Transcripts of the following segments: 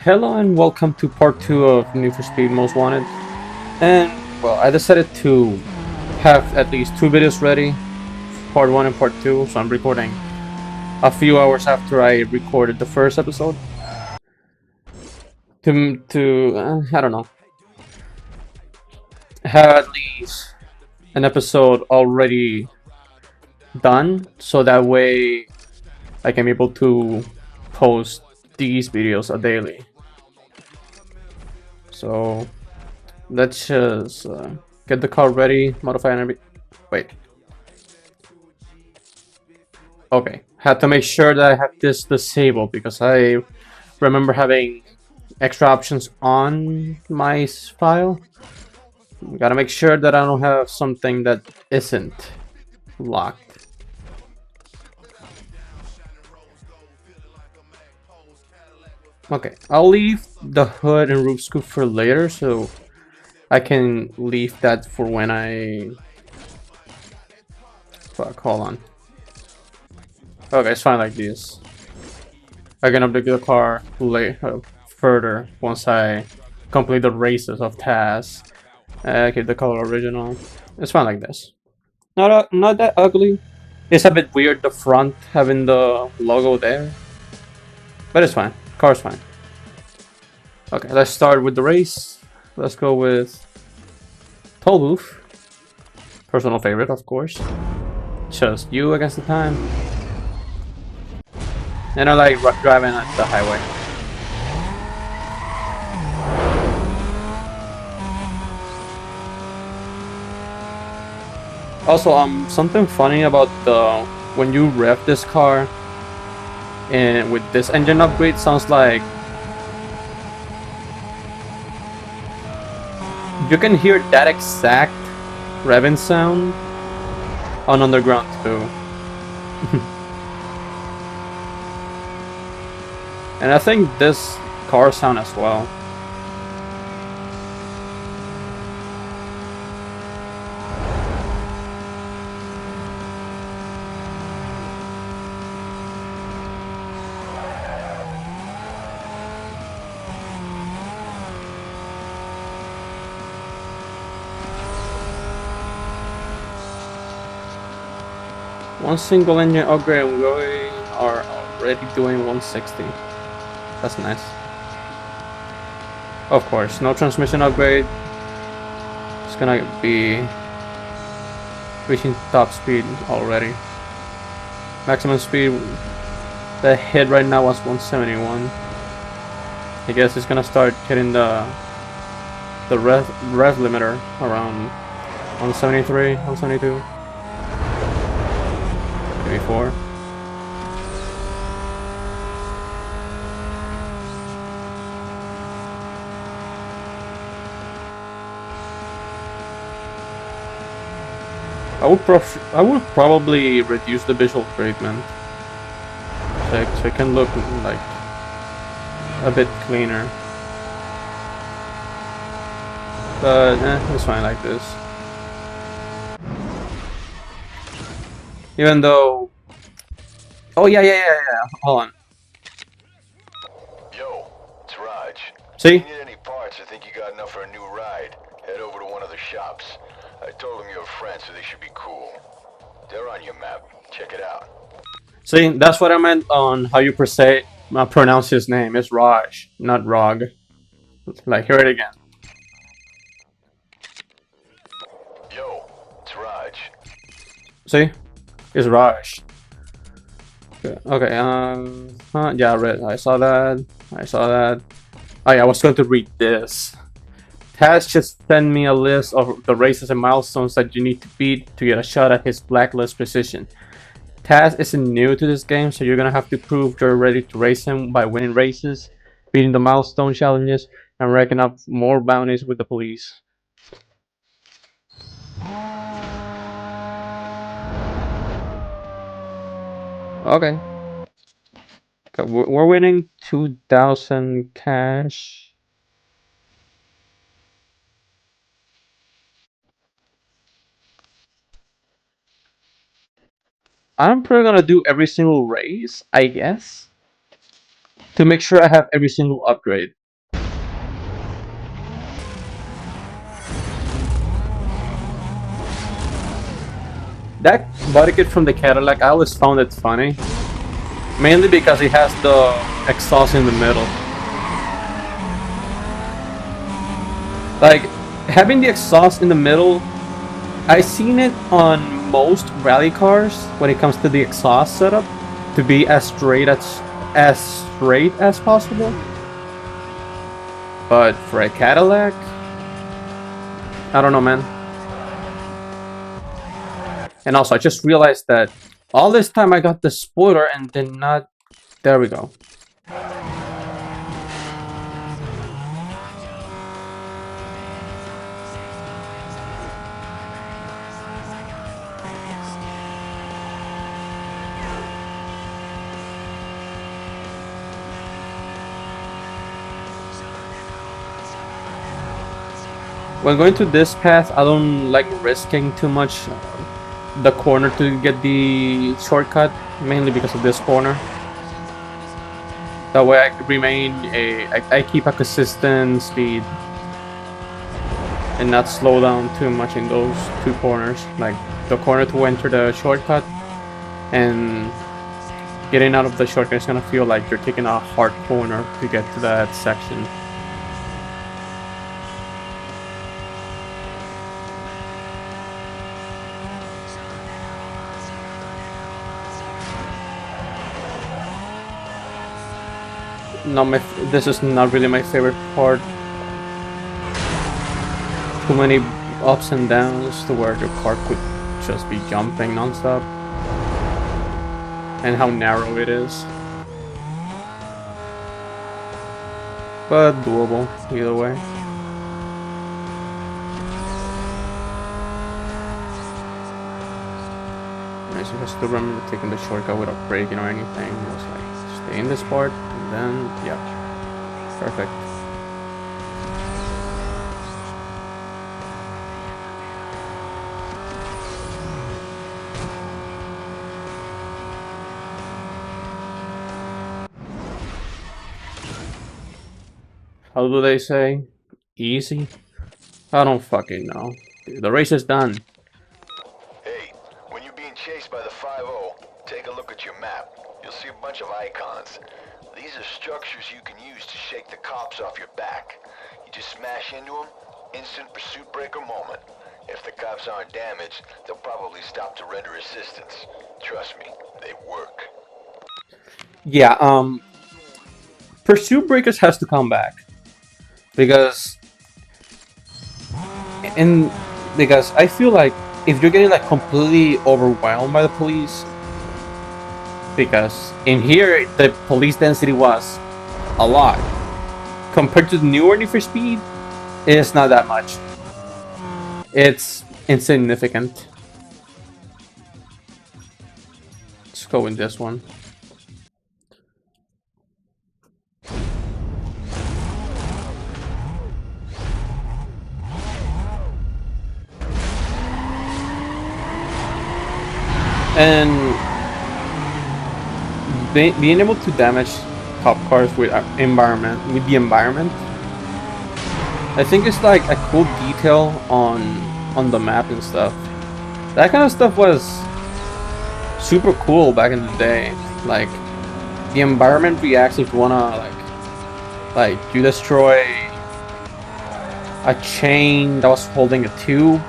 Hello and welcome to part 2 of Need for Speed Most Wanted. And, well, I decided to have at least two videos ready, part 1 and part 2, so I'm recording a few hours after I recorded the first episode. I don't know, have at least an episode already done, so that way I can be able to post these videos a daily. So, let's just get the car ready, modify and everything. Wait. Okay, had to make sure that I have this disabled because I remember having extra options on my file. Gotta make sure that I don't have something that isn't locked. Okay, I'll leave the hood and roof scoop for later so I can leave that for when I... Fuck, hold on. Okay, it's fine like this. I can update the car further once I complete the races of tasks. Keep the color original. It's fine like this. Not that ugly. It's a bit weird the front having the logo there, but it's fine. Car's fine. Okay, let's start with the race. Let's go with Toll Booth. Personal favorite, of course. Just you against the time. And I like driving at the highway. Also, something funny about the when you rev this car and with this engine upgrade sounds like you can hear that exact revving sound on underground too. And I think this car sound as well. One single engine upgrade and we are already doing 160. That's nice. Of course, no transmission upgrade. It's gonna be reaching top speed already. Maximum speed, the hit right now was 171. I guess it's gonna start hitting the rev limiter around 173, 172. Maybe 4. I would probably reduce the visual treatment so it can look like a bit cleaner. But it's fine like this. Even though... Oh yeah. Hold on. Yo, it's Raj. See? If you need any parts or think you got enough for a new ride, head over to one of the shops. I told them you're a friend, so they should be cool. They're on your map. Check it out. See, that's what I meant on how you pronounce his name. It's Raj, not Rog. Like, hear it again. Yo, it's Raj. See? It's Raj. Okay, yeah, read. I saw that. Oh yeah, I was going to read this. Taz just sent me a list of the races and milestones that you need to beat to get a shot at his blacklist position. Taz isn't new to this game, so you're gonna have to prove you're ready to race him by winning races, beating the milestone challenges, and racking up more bounties with the police. Okay. We're winning 2,000 cash. I'm probably gonna do every single race, I guess. to make sure I have every single upgrade. That body kit from the Cadillac, I always found it funny. Mainly because it has the exhaust in the middle. Like, having the exhaust in the middle, I've seen it on most rally cars when it comes to the exhaust setup to be as straight as possible. But for a Cadillac, I don't know, man. And also, I just realized that all this time I got the spoiler and did not. There we go. When going to this path, I don't like risking too much the corner to get the shortcut, mainly because of this corner. That way I keep a consistent speed and not slow down too much in those two corners. Like the corner to enter the shortcut and getting out of the shortcut is gonna feel like you're taking a hard corner to get to that section. This is not really my favorite part. Too many ups and downs to where the car could just be jumping non-stop. And how narrow it is. But doable, either way. I just still remember taking the shortcut without braking or anything. It was like, stay in this part, and then, yeah. Perfect. How do they say? Easy? I don't fucking know. Dude, the race is done. Hey, when you're being chased by the 5-0, take a look at your map. You'll see a bunch of icons. These are structures you can use to shake the cops off your back. You just smash into them, instant pursuit breaker moment. If the cops aren't damaged, they'll probably stop to render assistance. Trust me, they work. Yeah, Pursuit Breakers has to come back. Because I feel like if you're getting like completely overwhelmed by the police, because in here the police density was a lot compared to the newer Need for Speed, it's not that much. It's insignificant. Let's go in this one. And being able to damage cop cars with the environment, I think it's like a cool detail on the map and stuff. That kind of stuff was super cool back in the day. Like the environment reacts if you wanna like you destroy a chain that was holding a tube.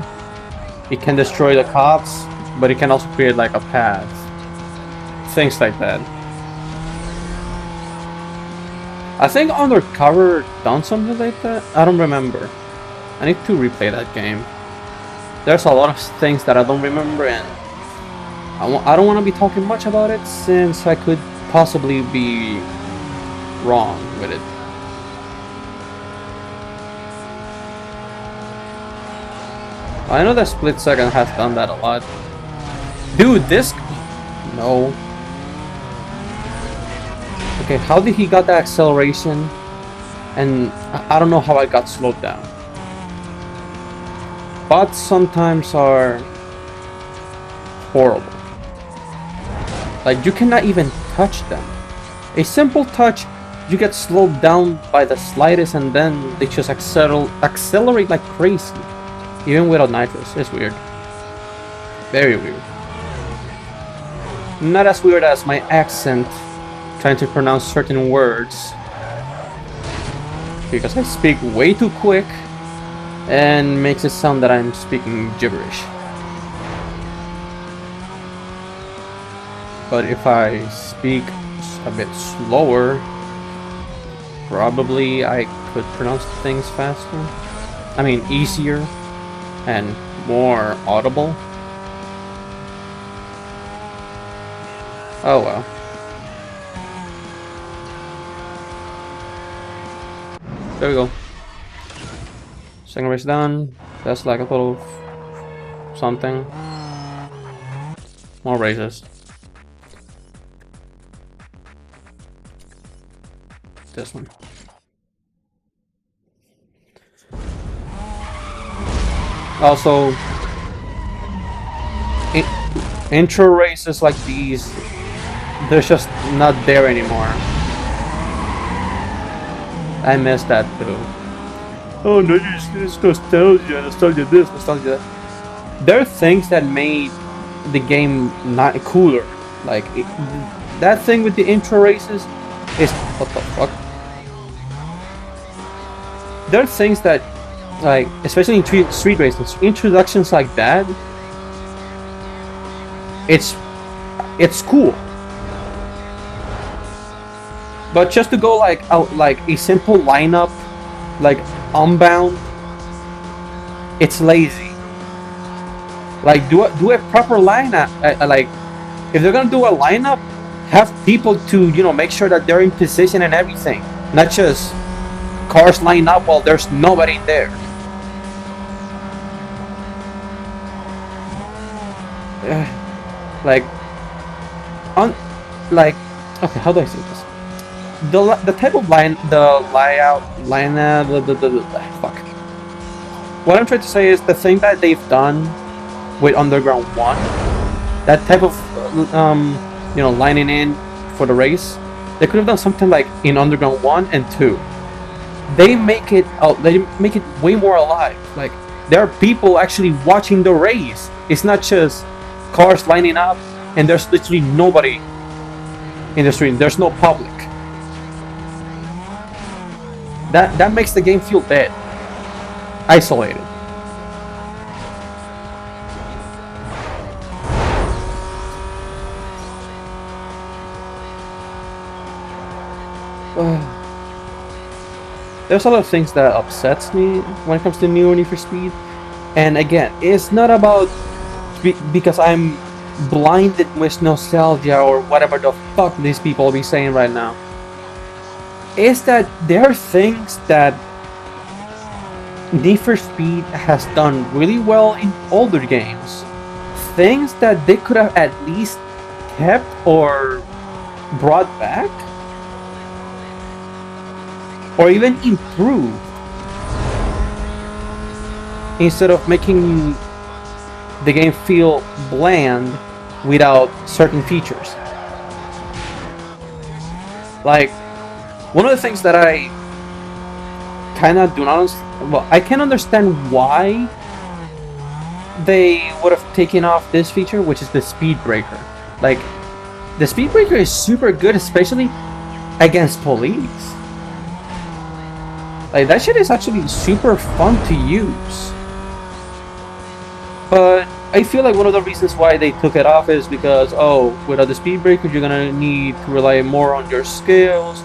It can destroy the cops, but it can also create like a path. Things like that. I think Undercover done something like that. I don't remember. I need to replay that game. There's a lot of things that I don't remember, and I don't want to be talking much about it since I could possibly be wrong with it. I know that Split Second has done that a lot. Dude, this... No. Okay, how did he got that acceleration? And I don't know how I got slowed down. Bots sometimes are horrible. Like, you cannot even touch them. A simple touch you get slowed down by the slightest, and then they just accelerate like crazy, even without nitros. It's weird, very weird. Not as weird as my accent trying to pronounce certain words, because I speak way too quick and makes it sound that I'm speaking gibberish. But if I speak a bit slower, probably I could pronounce things faster. I mean, easier and more audible. Oh well. There we go. Second race done. That's like a little something. More races. This one. Also, intro races like these, they're just not there anymore. I miss that too. Oh no, it's nostalgia, nostalgia this, nostalgia that. There are things that made the game not cooler. Like that thing with the intro races is what the fuck. There are things that, like, especially in street races, introductions like that, it's cool. But just to go like out like a simple lineup, like Unbound, it's lazy. Like do a proper lineup. Like if they're gonna do a lineup, have people to make sure that they're in position and everything, not just cars line up while there's nobody there. Like okay, how do I say this? The type of fuck. What I'm trying to say is the thing that they've done with Underground 1, that type of lining in for the race, they could have done something like in Underground 1 and 2. They make it way more alive. Like there are people actually watching the race. It's not just cars lining up and there's literally nobody in the street. There's no public. That makes the game feel dead, isolated. There's a lot of things that upsets me when it comes to New Need for Speed, and again, it's not about because I'm blinded with nostalgia or whatever the fuck these people will be saying right now. Is that there are things that Need for Speed has done really well in older games, things that they could have at least kept or brought back, or even improved, instead of making the game feel bland without certain features. Like, one of the things that I kind of do not I can understand why they would have taken off this feature, which is the speed breaker. Like, the speed breaker is super good, especially against police. Like, that shit is actually super fun to use. But I feel like one of the reasons why they took it off is because, without the speed breaker, you're gonna need to rely more on your skills,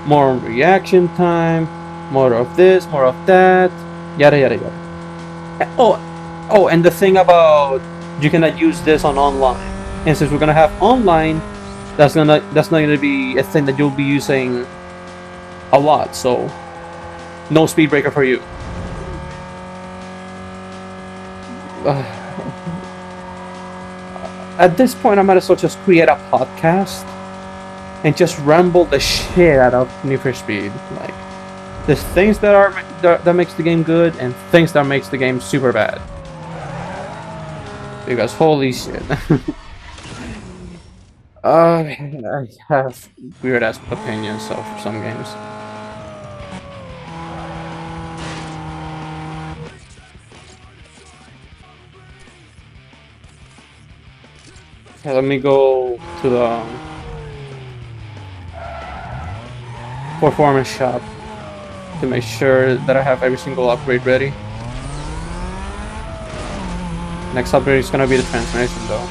more on reaction time, more of this, more of that, yada yada yada. Oh, and the thing about you cannot use this on online, and since we're gonna have online, that's not gonna be a thing that you'll be using a lot. So, no speed breaker for you. At this point, I might as well just create a podcast and just ramble the shit out of Need for Speed. Like, there's things that makes the game good and things that makes the game super bad. Because holy shit. I have weird ass opinions of some games. Okay, let me go to the performance shop to make sure that I have every single upgrade ready. Next upgrade is gonna be the transmission though.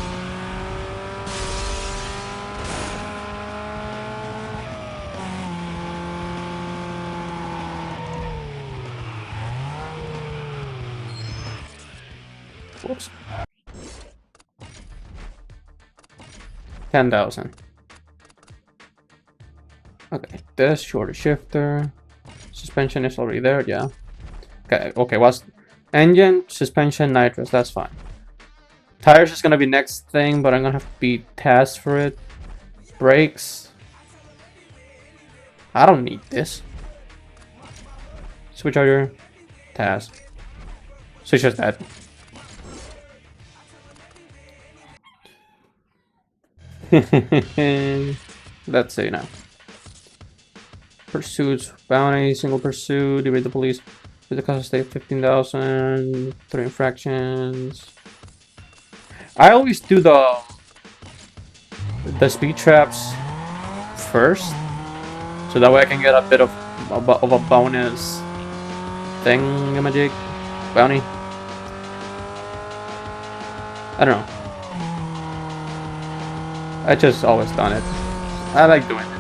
Whoops. 10,000. Okay, this shorter shifter. Suspension is already there, yeah. Okay, what's engine, suspension, nitrous, that's fine. Tires is gonna be next thing, but I'm gonna have to be tasked for it. Brakes. I don't need this. Switch out your task. So it's just that. Let's see now. Pursuits, bounty, single pursuit, evade the police. With the cost of state 15,000, 3 infractions. I always do the speed traps first, so that way I can get a bit of a bonus thingamajig bounty. I don't know. I just always done it. I like doing it.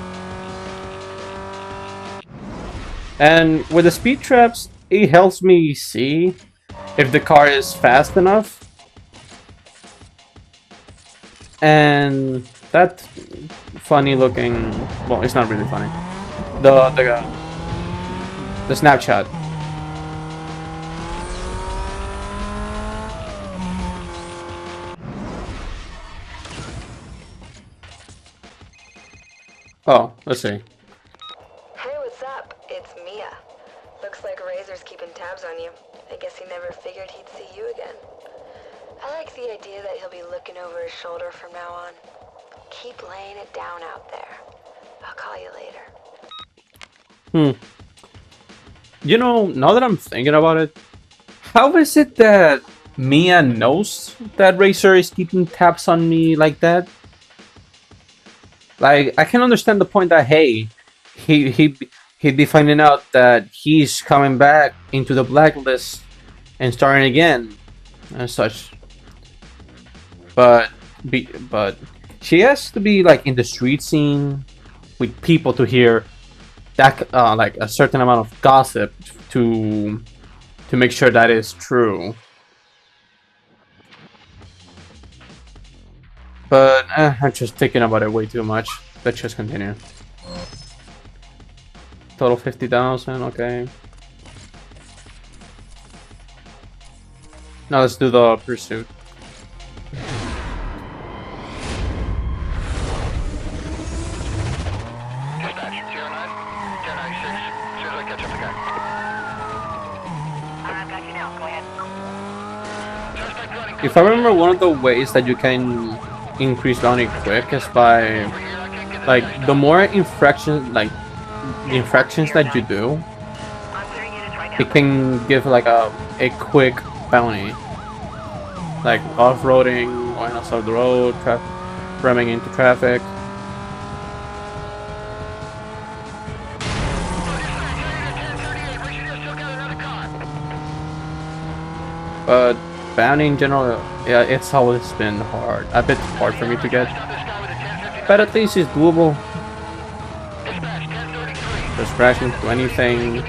And with the speed traps, it helps me see if the car is fast enough. And that funny looking, well, it's not really funny. The snapshot. Oh, let's see. Hey, what's up? It's Mia. Looks like Razor's keeping tabs on you. I guess he never figured he'd see you again. I like the idea that he'll be looking over his shoulder from now on. Keep laying it down out there. I'll call you later. You know, now that I'm thinking about it, how is it that Mia knows that Razor is keeping tabs on me like that? Like, I can understand the point that, hey, he'd be finding out that he's coming back into the blacklist and starting again and such. But she has to be like in the street scene with people to hear that like a certain amount of gossip to make sure that is true. But I'm just thinking about it way too much. Let's just continue. Total 50,000, okay. Now let's do the pursuit. If I remember, one of the ways that you can increase bounty quick is by, like, the more infractions, like, the infractions that you do, it can give, like, a quick bounty. Like, off-roading, going outside the road, ramming into traffic. But bounty in general, yeah, it's always been hard. A bit hard for me to get. But at least it's doable. Just crash into anything.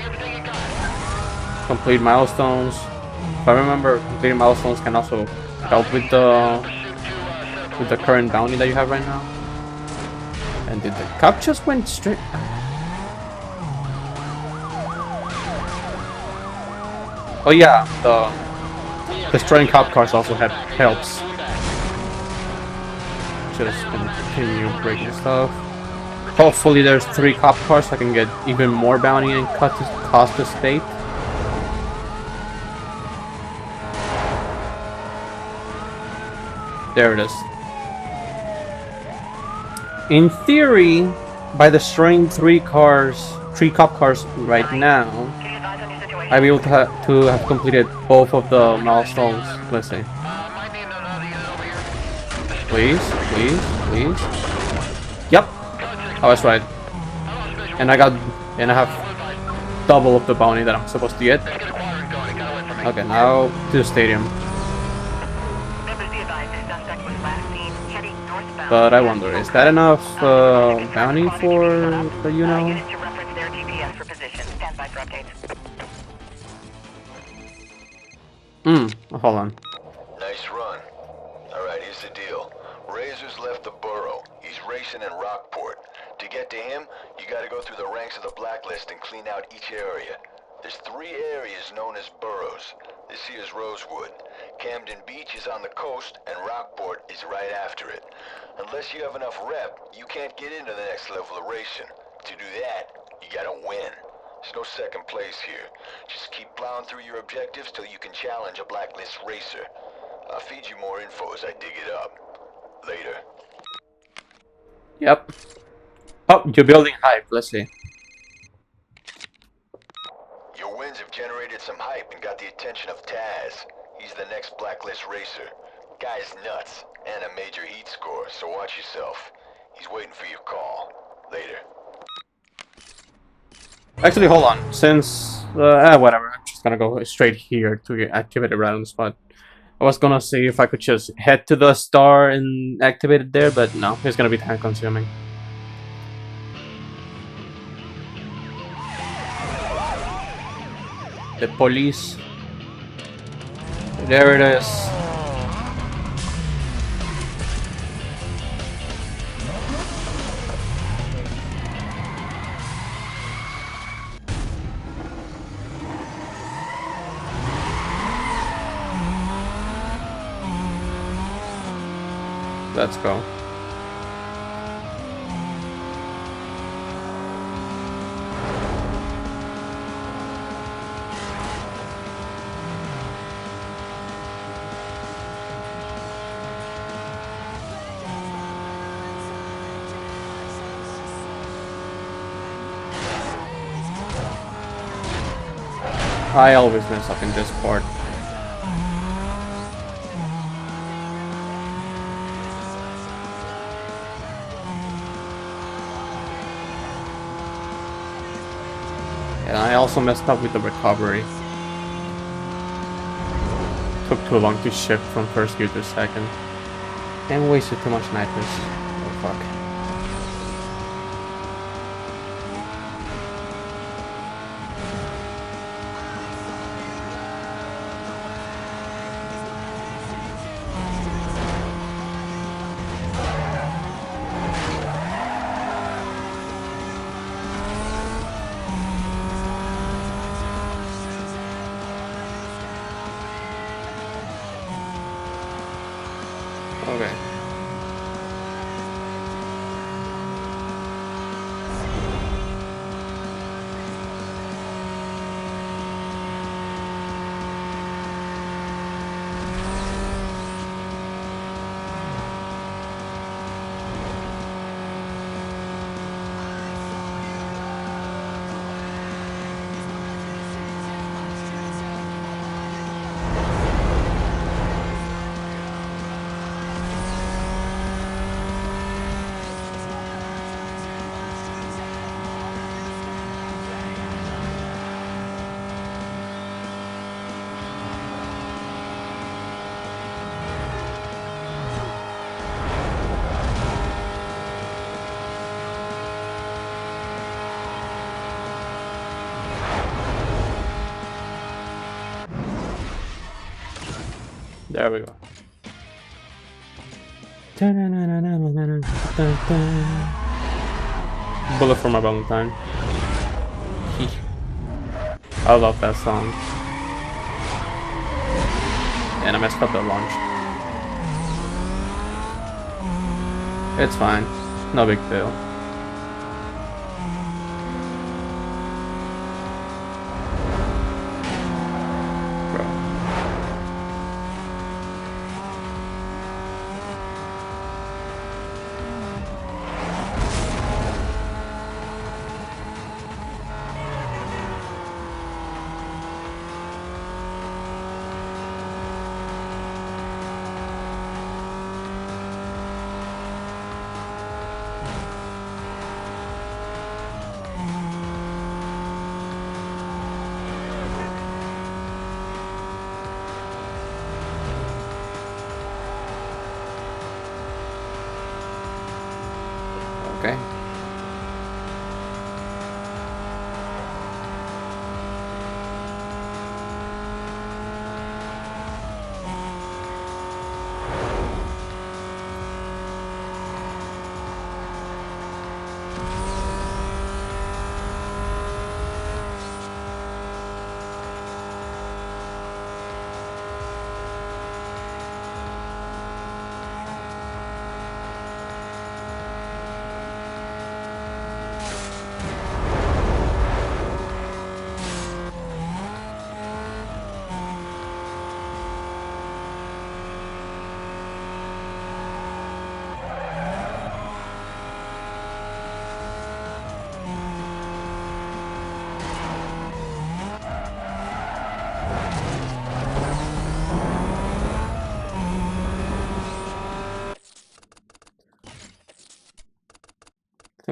Complete milestones. If I remember, completing milestones can also help with the current bounty that you have right now. And did the cop just went straight? Oh yeah, the destroying cop cars also helps. Just continue breaking stuff. Hopefully there's 3 cop cars so I can get even more bounty and cost the state. There it is. In theory, by destroying three cop cars right now, I'll be able to have completed both of the milestones. Let's see. Please, please, please. Yep, I was right. And I have double of the bounty that I'm supposed to get. Okay, now to the stadium. But I wonder, is that enough bounty for the hold on. Nice run. Alright, here's the deal. Razor's left the borough. He's racing in Rockport. To get to him, you gotta go through the ranks of the blacklist and clean out each area. There's 3 areas known as boroughs. This here's Rosewood. Camden Beach is on the coast, and Rockport is right after it. Unless you have enough rep, you can't get into the next level of racing. To do that, you gotta win. There's no second place here. Just keep plowing through your objectives till you can challenge a blacklist racer. I'll feed you more info as I dig it up. Later. Yep. Oh, you're building hype. Let's see. Your wins have generated some hype and got the attention of Taz. He's the next blacklist racer. Guy's nuts, and a major heat score, so watch yourself. He's waiting for your call. Later. Actually, hold on. Since whatever, I'm just gonna go straight here to activate it right on the spot. I was gonna see if I could just head to the star and activate it there, but no, it's gonna be time consuming. The police. There it is. Let's go. I always mess up in this part. And I also messed up with the recovery. Took too long to shift from first gear to second. And wasted too much nitrous. Oh fuck. Okay. There we go. Bullet for my Valentine. I love that song. And I messed up the launch. It's fine. No big deal.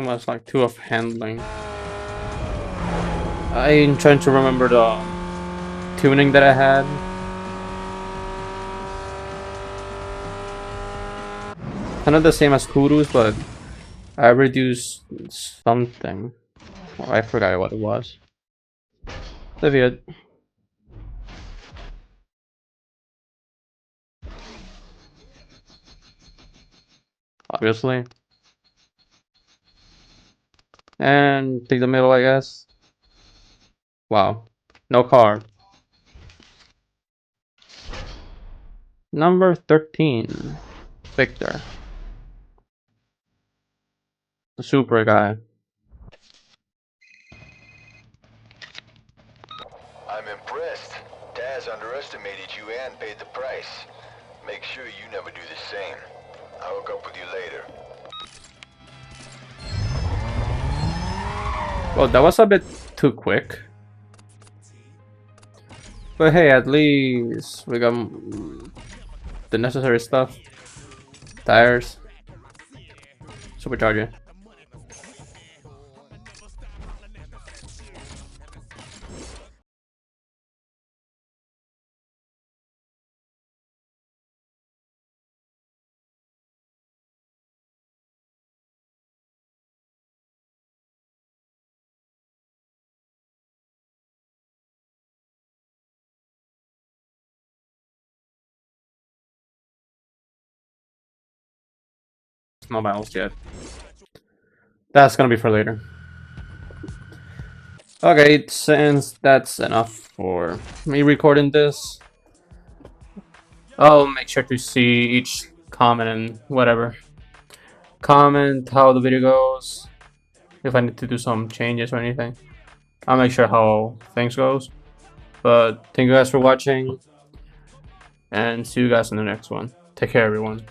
think it was like 2 of handling. I'm trying to remember the tuning that I had. Kind of the same as Kuru's, but I reduced something. Oh, I forgot what it was. Vivian. Obviously. And take the middle, I guess. Wow. No car. Number 13. Victor. The super guy. I'm impressed. Taz underestimated you and paid the price. Make sure you never do the same. I'll hook up with you later. Well, that was a bit too quick. But hey, at least we got the necessary stuff. Tires. Supercharger. No battles yet. That's gonna be for later. Okay, since that's enough for me recording this, I'll make sure to see each comment and whatever. Comment how the video goes, if I need to do some changes or anything. I'll make sure how things goes. But thank you guys for watching, and see you guys in the next one. Take care, everyone.